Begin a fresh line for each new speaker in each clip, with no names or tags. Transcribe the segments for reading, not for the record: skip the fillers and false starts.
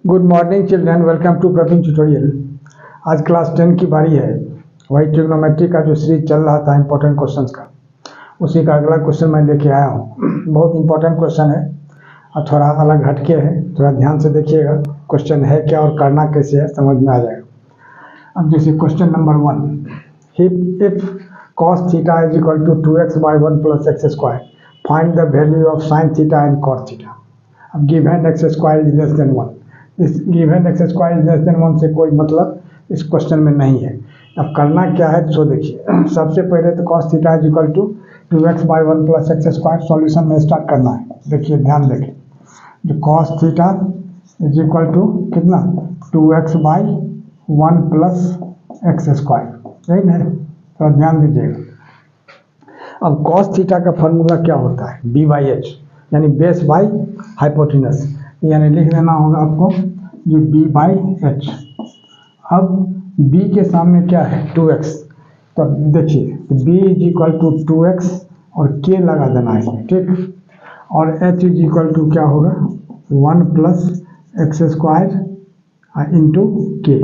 Good morning children, welcome to Praveen tutorial. आज class 10 की बारी है। वही ट्रिग्नोमेट्री का जो सीरीज चल रहा था इंपॉर्टेंट क्वेश्चंस का, उसी का अगला क्वेश्चन मैं लेके आया हूँ। बहुत इंपॉर्टेंट क्वेश्चन है और थोड़ा अलग हटके है, थोड़ा ध्यान से देखिएगा क्वेश्चन है क्या और करना कैसे है, समझ में आ जाएगा। अब जैसे question number 1, if cos theta is equal to 2x/1 + x², find the value of sin theta and cos theta. अब given x² is less than 1, इस given x² is less than 1 से कोई मतलब इस क्वेश्चन में नहीं है। अब करना क्या है तो देखिए, सबसे पहले तो cos theta is equal to 2x/1 + x² solution में स्टार्ट करना है। देखिए ध्यान देखें, जो cos theta is equal to कितना 2x/1 + x², यही ना, तो ध्यान दीजिएगा। अब cos थीटा का फॉर्मूला क्या होता है, b/h, यानी बेस बाई हाइपोटेनस, यानी लिख देना होगा आपको जो b/h। अब b के सामने क्या है 2x, तो देखिए b is equal to 2x और k लगा देना है इसमें, ठीक। और h इज इक्वल टू क्या होगा 1 + x² इंटू k।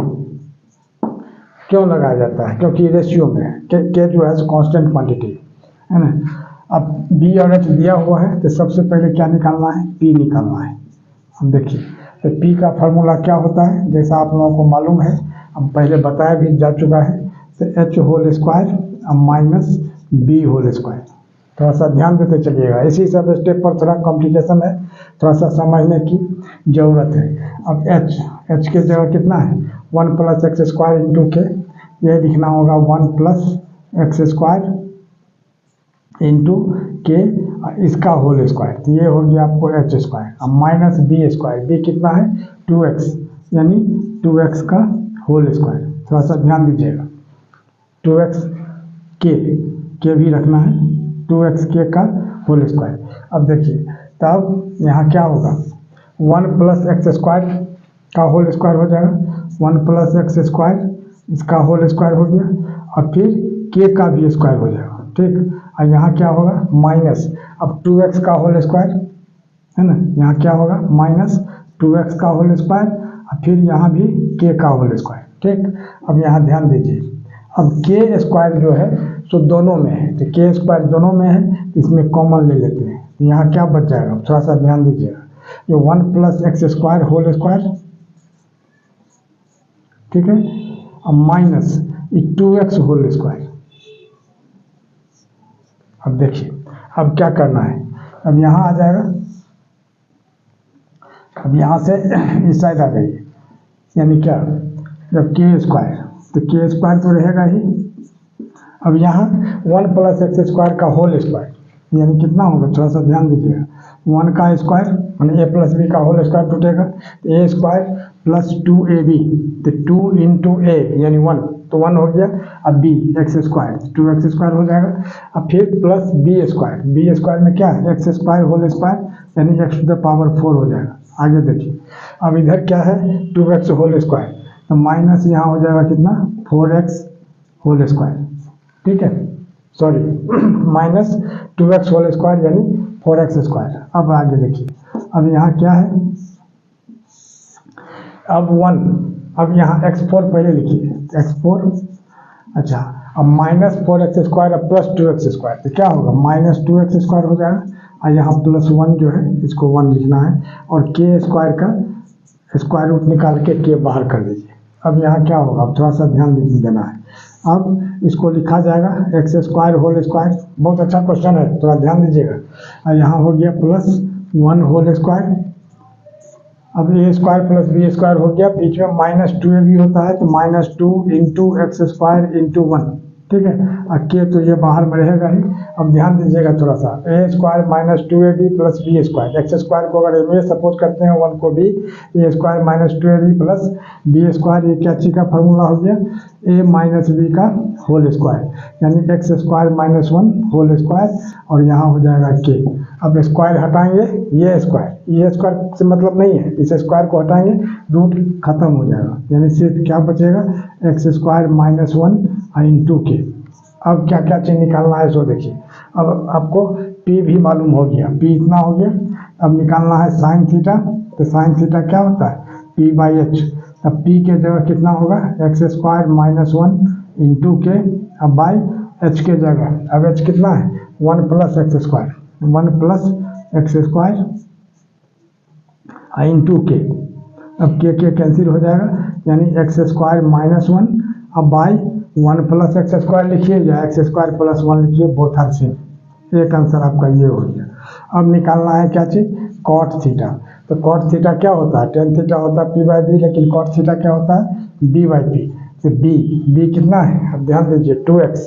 क्यों लगाया जाता है, क्योंकि रेशियो में है, k जो है कांस्टेंट क्वांटिटी है ना। अब b और h दिया हुआ है तो सबसे पहले क्या निकालना है, p निकालना है। अब देखिए तो p का फार्मूला क्या होता है, जैसा आप लोगों को मालूम है, अब पहले बताया भी जा चुका है, तो h² माइनस b²। थोड़ा सा ध्यान देते चलिएगा, इसी सब स्टेप पर थोड़ा कॉम्प्लिकेशन है, थोड़ा सा समझने की ज़रूरत है। अब h के जगह कितना है 1 + x² इंटू के, ये लिखना होगा 1 + x² इंटू के, इसका होल स्क्वायर, तो ये हो गया आपको h²। अब माइनस b², b कितना है 2x, यानी 2x का होल स्क्वायर। थोड़ा सा ध्यान दीजिएगा, 2x के भी रखना है, 2x के का होल स्क्वायर। अब देखिए तब यहाँ क्या होगा 1 + x² का होल स्क्वायर हो जाएगा, 1 + x² इसका होल स्क्वायर हो गया, और फिर k का भी स्क्वायर हो जाएगा, ठीक। और यहाँ क्या होगा माइनस, अब 2x का होल स्क्वायर है ना, यहाँ क्या होगा माइनस 2x का होल स्क्वायर, और फिर यहाँ भी k का होल स्क्वायर, ठीक। अब यहाँ ध्यान दीजिए, अब k² जो है तो दोनों में है, तो k² दोनों में है, इसमें कॉमन ले लेते हैं, तो यहाँ क्या बच जाएगा, थोड़ा सा ध्यान दीजिएगा, जो 1 + x² होल स्क्वायर, ठीक है, अब माइनस 2x होल स्क्वायर। अब देखिए अब क्या करना है, अब यहाँ आ जाएगा, अब यहाँ से इस साइड आ जाइए, यानी क्या जब k² तो k² तो रहेगा ही। अब यहाँ 1 + x² का होल स्क्वायर, यानी कितना होगा, थोड़ा सा ध्यान दीजिएगा, 1 का स्क्वायर यानी a + b का होल स्क्वायर टूटेगा, तो a² + 2ab, तो 2 इंटू a यानी 1, तो 1 हो गया। अब b x² 2x² हो जाएगा, अब फिर प्लस b² में क्या है x² होल स्क्वायर, यानी x⁴ हो जाएगा। आगे देखिए, अब इधर क्या है 2x होल स्क्वायर, तो माइनस यहाँ हो जाएगा कितना 4x होल स्क्वायर, ठीक है, sorry minus 2x whole square यानी 4x²। अब आगे देखिए, अब यहाँ क्या है, अब 1, अब यहाँ x4 पहले लिखिए, x4, अच्छा, अब माइनस 4x² अब प्लस 2x², तो क्या होगा माइनस 2x² हो जाएगा, और यहाँ +1 जो है इसको 1 लिखना है, और k² का स्क्वायर रूट निकाल के k बाहर कर दीजिए। अब यहाँ क्या होगा, अब थोड़ा सा ध्यान देना है, अब इसको लिखा जाएगा x² होल स्क्वायर, बहुत अच्छा क्वेश्चन है, थोड़ा ध्यान दीजिएगा। और यहाँ हो गया +1 होल स्क्वायर, अब a² + b² हो गया, बीच में -2ab होता है, तो -2 इंटू x² इंटू 1, ठीक है, और k तो ये बाहर में रहेगा ही। अब ध्यान दीजिएगा थोड़ा सा, a² -2ab + b², x² को अगर a सपोज करते हैं 1 को b, a² -2ab + b², ये क्या चीज़ का फार्मूला हो गया a - b का होल स्क्वायर, यानी x² - 1 होल स्क्वायर, और यहाँ हो जाएगा k। अब स्क्वायर हटाएंगे, ये स्क्वायर से मतलब नहीं है, इस स्क्वायर को हटाएंगे रूट खत्म हो जाएगा, यानी सिर्फ क्या बचेगा x² - 1 इंटू के। अब क्या क्या चीज़ निकालना है सो देखिए, अब आपको p भी मालूम हो गया, p इतना हो गया। अब निकालना है साइन थीटा, तो साइन थीटा क्या होता है पी बाई एच। अब पी के जगह कितना होगा एक्स स्क्वायर माइनस 1 इंटू के, अब बाई एच के जगह, अब एच कितना है 1 plus x square, 1 plus x square into के। अब के कैंसिल हो जाएगा, यानी एक्स स्क्वायर माइनस 1, अब बाई 1 प्लस एक्स स्क्वायर लिखिए या एक्स स्क्वायर प्लस 1 लिखिए, बोथ आर सेम। एक आंसर आपका ये हो गया। अब निकालना है क्या चीज़, कॉट थीटा। तो कॉट थीटा क्या होता है, टेन थीटा होता है पी बाई बी, लेकिन कॉट थीटा क्या होता है बी बाई पी। तो बी कितना है, अब ध्यान दीजिए 2x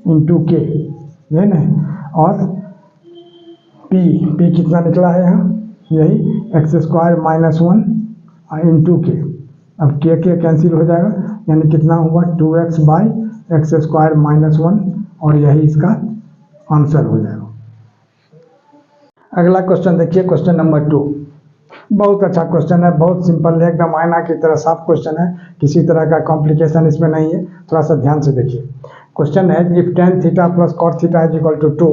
इंटू के, है ना, और पी कितना निकला है यहाँ, यही एक्स स्क्वायर माइनस 1 इंटू के। अब के कैंसिल हो जाएगा, यानी कितना हुआ 2x by x square minus 1, और यही इसका आंसर हो जाएगा। अगला क्वेश्चन देखिए, क्वेश्चन नंबर 2। बहुत अच्छा क्वेश्चन है, बहुत सिंपल है, एकदम आईना की तरह साफ क्वेश्चन है, किसी तरह का कॉम्प्लिकेशन इसमें नहीं है। थोड़ा सा ध्यान से देखिए। क्वेश्चन है if tan theta plus cot theta is equal to 2,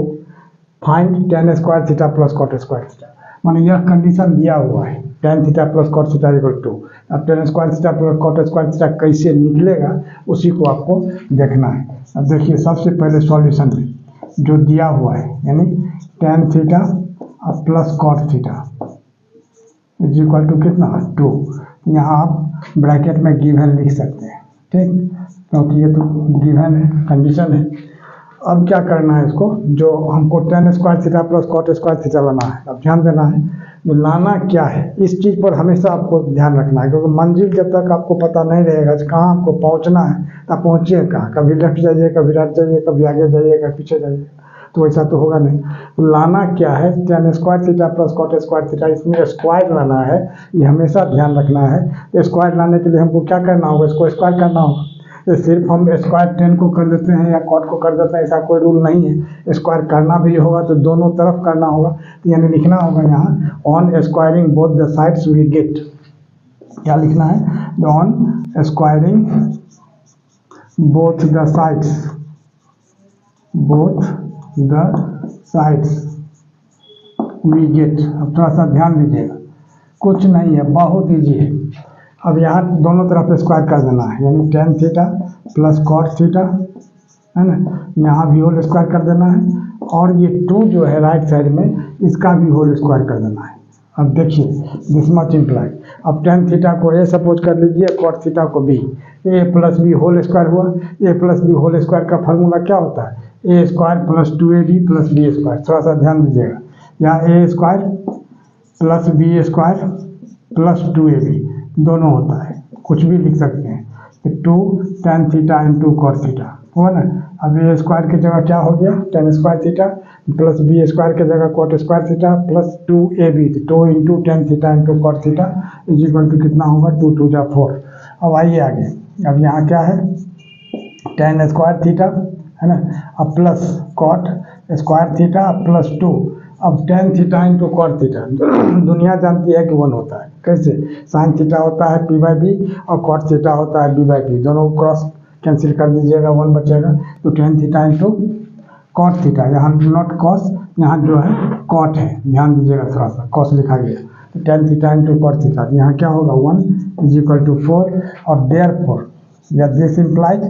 find tan square theta plus cot square theta. माने यह कंडीशन दिया हुआ है, tan theta plus cot theta equal two. अब tan square theta plus cot square theta कैसे निकलेगा उसी को आपको देखना है। अब देखिए सबसे पहले सॉल्यूशन में जो दिया हुआ है, यानी tan theta plus cot theta is equal to कितना 2। यहाँ आप ब्रैकेट में गिवन लिख सकते हैं, ठीक, क्योंकि ये तो गिवन है, कंडीशन है। अब क्या करना है इसको, जो हमको tan square theta plus cot square theta लाना है। अब ध्यान देना है जो लाना क्या है, इस चीज़ पर हमेशा आपको ध्यान रखना है, क्योंकि मंजिल जब तक आपको पता नहीं रहेगा कहाँ आपको पहुँचना है, तब पहुँचिए कहाँ, कभी लेफ्ट जाइए, कभी राइट जाइए, कभी आगे जाइए, कभी पीछे जाइए, तो ऐसा तो होगा नहीं। तो लाना क्या है, tan square theta plus cot square theta, इसमें स्क्वायर लाना है, ये हमेशा ध्यान रखना है। स्क्वायर लाने के लिए हमको क्या करना होगा, इसको स्क्वायर करना होगा। तो सिर्फ हम स्क्वायर टेन को कर देते हैं या कॉट को कर देते हैं, ऐसा कोई रूल नहीं है। स्क्वायर करना भी होगा तो दोनों तरफ करना होगा। तो यानी लिखना होगा यहाँ on squaring both the sides we get, क्या लिखना है, on squaring both the sides, both the sides we get. अब थोड़ा सा ध्यान दीजिएगा, कुछ नहीं है, बहुत ईजी है। अब यहाँ दोनों तरफ स्क्वायर कर देना है, यानी tan theta plus cot theta, है ना, यहाँ भी होल स्क्वायर कर देना है, और ये 2 जो है राइट साइड में, इसका भी होल स्क्वायर कर देना है। अब देखिए दिस मच इम्प्लाई। अब टेन थीटा को ए सपोज कर लीजिए, कॉट थीटा को B, A plus B whole square हुआ। A plus B whole square का फार्मूला क्या होता है, A square plus 2ab plus B square. थोड़ा सा ध्यान दीजिएगा, यहाँ A square plus B square plus 2ab दोनों होता है, कुछ भी लिख सकते हैं। तो 2 tan theta into cot theta हुआ ना। अब ए स्क्वायर की जगह क्या हो गया, tan square theta plus B square की जगह cot square theta plus 2ab, 2 into tan theta into cot theta is equal to कितना होगा 2 2 जा 4। अब आइए आगे, अब यहाँ क्या है, टेन स्क्वायर थीटा है ना, अब plus cot square theta plus 2। अब tan theta into cot theta दुनिया जानती है कि 1 होता है, कैसे, साइन थीटा होता है पी बाई बी और कॉट थीटा होता है बी बाई पी, दोनों क्रॉस कैंसिल कर दीजिएगा, 1 बचेगा। तो tan theta into cot theta, यहाँ नॉट कॉस, यहाँ जो है कॉट है, ध्यान दीजिएगा, थोड़ा सा कॉस लिखा गया। तो tan theta into cot theta, यहाँ क्या होगा 1 इज इक्वल टू 4, और देयरफॉर या this implies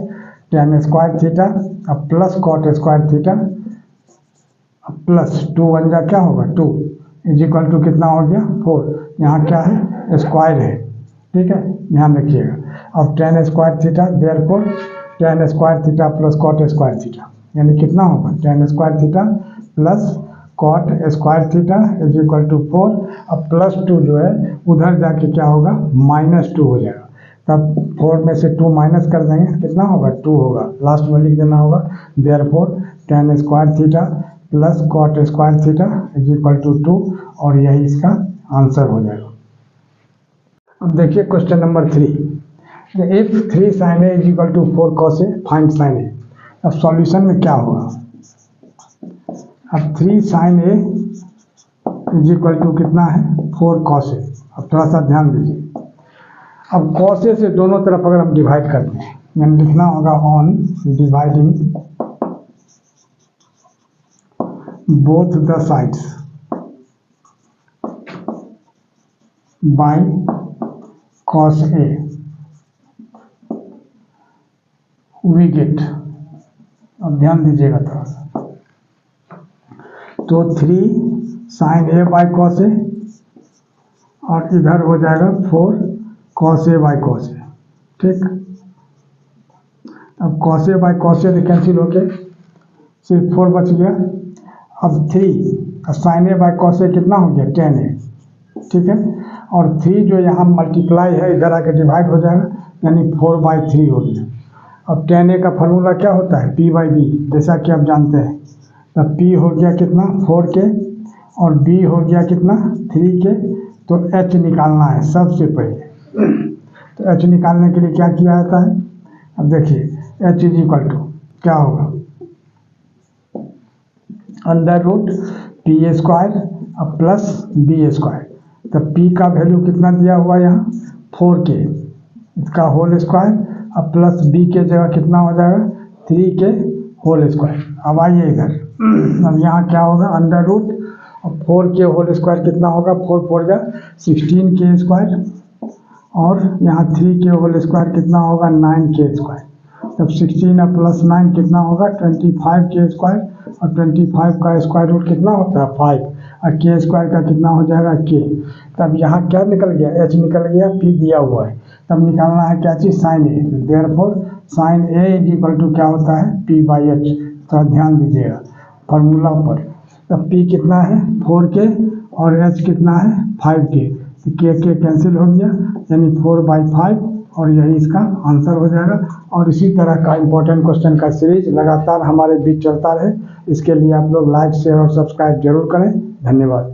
tan square theta अब plus cot square theta plus 2 1 जा क्या होगा 2 इज इक्वल टू कितना हो गया 4। यहाँ क्या है स्क्वायर है, ठीक है, ध्यान रखिएगा। अब tan square theta therefore tan square theta plus cot square theta, यानी कितना होगा tan square theta plus cot square theta is equal to 4। अब प्लस 2 जो है उधर जाके क्या होगा -2 हो जाएगा, तब 4 में से 2 माइनस कर देंगे, कितना होगा 2 होगा, लास्ट में लिख देना होगा therefore tan square theta plus cot square theta is equal to 2, और यही इसका आंसर हो जाएगा। अब देखिए question number 3, if 3 sin a is equal to 4 cos a find sin a। अब सॉल्यूशन में क्या होगा, अब 3 sin a is equal to कितना है 4 cos a। अब थोड़ा सा ध्यान दीजिए, अब cos a से दोनों तरफ अगर हम डिवाइड करते हैं, यानी लिखना होगा on dividing both the sides by cos A we get, अब ध्यान दीजिएगा थोड़ा सा, तो 3 sin A by cos A और इधर हो जाएगा 4 cos A by cos A। ठीक, अब cos A by cos A तो कैंसिल हो गया, सिर्फ 4 बच गया। अब 3 sin A by cos A कितना हो गया 10A। ठीक है, और 3 जो यहाँ मल्टीप्लाई है इधर आके डिवाइड हो जाएगा, यानी 4/3 हो गया। अब 10A का फॉर्मूला क्या होता है P/B, जैसा कि आप जानते हैं। तब P हो गया कितना 4K और B हो गया कितना 3K, तो H निकालना है सबसे पहले। तो H निकालने के लिए क्या किया जाता है, अब देखिए H इज इक्वल टू क्या होगा, √P² अब प्लस B²। तो P का वैल्यू कितना दिया हुआ यहाँ 4K, इसका होल स्क्वायर, अब प्लस B के जगह कितना हो जाएगा 3K होल स्क्वायर। अब आइए इधर, अब यहाँ क्या होगा √ अब 4K होल स्क्वायर कितना होगा 4 जा 16K² और यहाँ 3K होल स्क्वायर कितना होगा 9K²। तब 16 और प्लस 9 कितना होगा 25K² और 25 का स्क्वायर रूट कितना होता है 5 और K² का कितना हो जाएगा K। तब यहाँ क्या निकल गया H निकल गया, P दिया हुआ है, तब निकालना है क्या चीज़ sin A। Therefore sin A is equal to क्या होता है P/H। तो ध्यान दीजिएगा फॉर्मूला पर, तब P कितना है 4K और H कितना है 5K, तो K कैंसिल हो गया, यानी 4/5 और यही इसका आंसर हो जाएगा। और इसी तरह का इंपॉर्टेंट क्वेश्चन का सीरीज लगातार हमारे बीच चलता रहे, इसके लिए आप लोग लाइक शेयर और सब्सक्राइब जरूर करें। धन्यवाद।